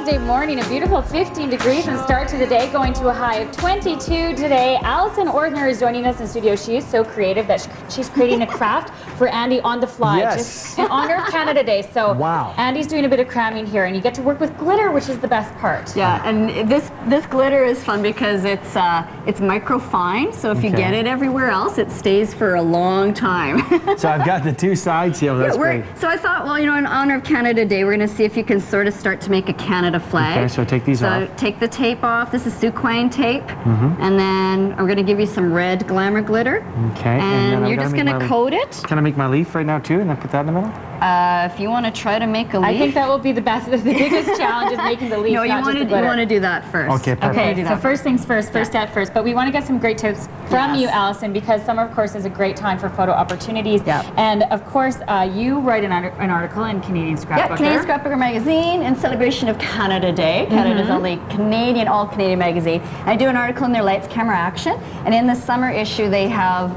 Tuesday morning, a beautiful 15 degrees and start to the day, going to a high of 22 today. Allison Orthner is joining us in studio. She is so creative that she's creating a craft for Andy on the fly, just in honor of Canada Day. So wow. Andy's doing a bit of cramming here, and you get to work with glitter, which is the best part. Yeah, and this glitter is fun because it's microfine, so if you get it everywhere else, it stays for a long time. So I've got the two sides here. That's great. So I thought, well, you know, in honor of Canada Day, we're going to see if you can sort of start to make a Canada flag. Okay, so take these off. So take the tape off. This is Suquine tape. And then I'm going to give you some red Glamour glitter. Okay. And you're just going to coat it. Can I make my leaf right now too and then put that in the middle? If you want to try to make a leaf. I think that will be the best. The biggest challenge is making the leaf. No, you want to do that first. Okay, perfect. Okay, so first things first, first step first. But we want to get some great tips from you, Allison, because summer, of course, is a great time for photo opportunities. And of course, you write an article in Canadian Scrapbooker. Yeah, Canadian Scrapbooker magazine in celebration of Canada Day. Canada's only Canadian, all-Canadian magazine. I do an article in their Lights, Camera, Action. And in the summer issue, they have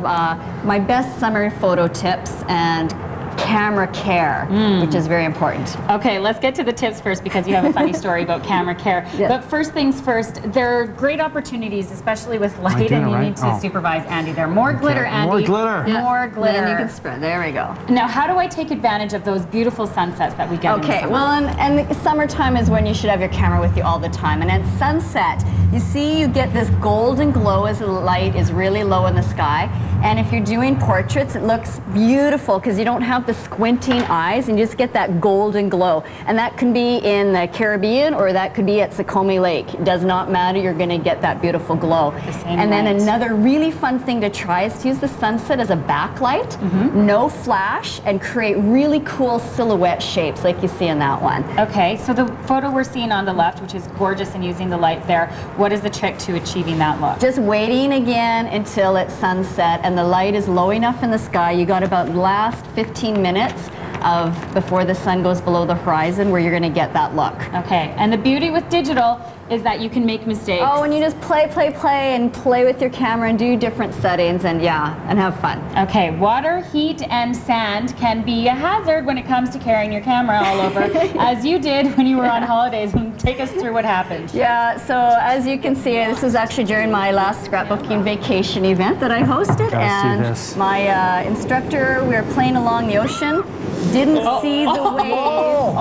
my best summer photo tips and camera care, which is very important. Okay, let's get to the tips first because you have a funny story about camera care. But first things first, there are great opportunities, especially with light, and you need to supervise Andy there. More glitter, Andy. More glitter. More glitter. And you can spread. There we go. Now, how do I take advantage of those beautiful sunsets that we get in the summer? Well, and the summertime is when you should have your camera with you all the time. And at sunset, you see you get this golden glow as the light is really low in the sky. And if you're doing portraits, it looks beautiful because you don't have the squinting eyes and you just get that golden glow. And that can be in the Caribbean or that could be at Suquamish Lake. It does not matter, you're going to get that beautiful glow. And then another really fun thing to try is to use the sunset as a backlight, no flash, and create really cool silhouette shapes like you see in that one. Okay, so the photo we're seeing on the left, which is gorgeous and using the light there, what is the trick to achieving that look? Just waiting again until it's sunset and the light is low enough in the sky. You got about the last 15 minutes of before the sun goes below the horizon where you're going to get that look. Okay, and the beauty with digital is that you can make mistakes. Oh, and you just play and play with your camera and do different settings and and have fun. Okay, water, heat, and sand can be a hazard when it comes to carrying your camera all over, as you did when you were on holidays. Take us through what happened. Yeah, so as you can see, this was actually during my last scrapbooking vacation event that I hosted, and my instructor, we were playing along the ocean, didn't see the waves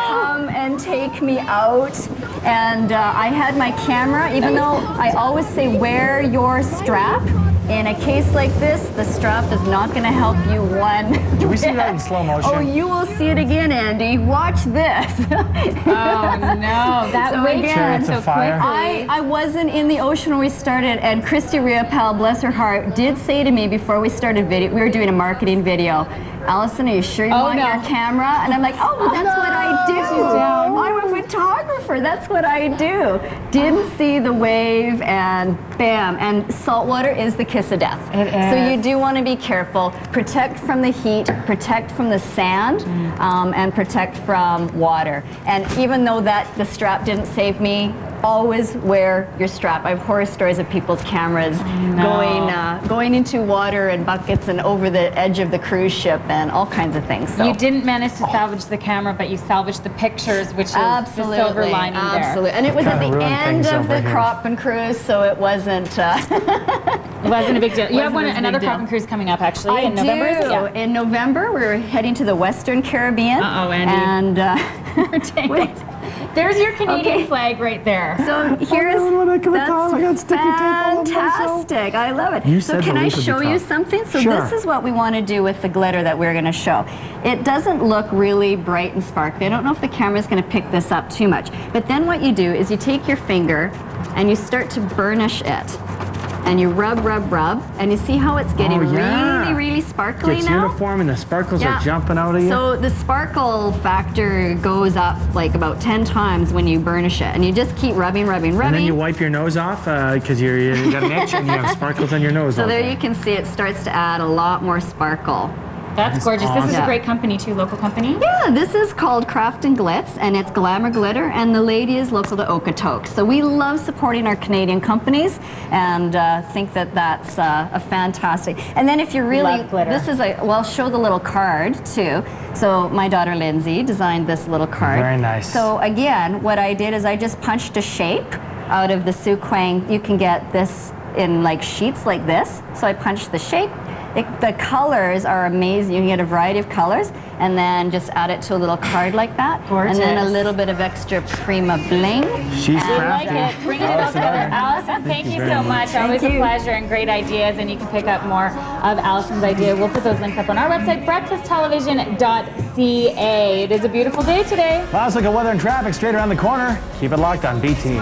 come and take me out, and I had my camera, even though I always say wear your strap. In a case like this, the strap is not going to help you one. Can we see that in slow motion? Oh, you will see it again, Andy. Watch this. Oh no, that wave again so quickly. I wasn't in the ocean when we started, and Christy Riopel, bless her heart, did say to me before we started video, we were doing a marketing video, Allison, are you sure you want your camera? And I'm like, oh, well, that's what I do. I'm a photographer. That's what I do. Didn't see the wave, and bam. And salt water is the kiss of death. It is. So you do want to be careful. Protect from the heat, protect from the sand, and protect from water. And even though the strap didn't save me, always wear your strap. I have horror stories of people's cameras going into water and buckets and over the edge of the cruise ship and all kinds of things. So. You didn't manage to salvage the camera, but you salvaged the pictures, which is the silver lining there. Absolutely. And it was at the end of the crop and cruise, so it wasn't... It wasn't a big deal. You have another crop and cruise coming up, actually, in November? I do. Yeah. In November, we're heading to the Western Caribbean. Uh-oh, Andy. And... There's your Canadian flag right there. So here's fantastic. I love it. So can I show you something? So this is what we want to do with the glitter that we're going to show. It doesn't look really bright and sparkly. I don't know if the camera's going to pick this up too much. But then what you do is you take your finger and you start to burnish it. And you rub, and you see how it's getting really sparkly now? It's uniform and the sparkles are jumping out of you. So the sparkle factor goes up like about 10 times when you burnish it. And you just keep rubbing. And then you wipe your nose off because you got an itch and you have sparkles on your nose. So there you can see it starts to add a lot more sparkle. That's gorgeous. This is a great company too, local company. Yeah, this is called Craft and Glitz, and it's Glamour Glitter, and the lady is local to Okotoks. So we love supporting our Canadian companies, and think that that's a fantastic. And then if you really, this is well, I'll show the little card too. So my daughter Lindsay designed this little card. Very nice. So again, what I did is I just punched a shape out of the Suquang. You can get this in like sheets like this. So I punched the shape. The colors are amazing. You can get a variety of colors, and then just add it to a little card like that. Gorgeous. And then a little bit of extra Prima bling. She's I like it. Bringing it all together. Allison, thank you so much. Always a pleasure and great ideas, and you can pick up more of Allison's idea. We'll put those links up on our website, breakfasttelevision.ca. It is a beautiful day today. Last look at weather and traffic straight around the corner. Keep it locked on BT.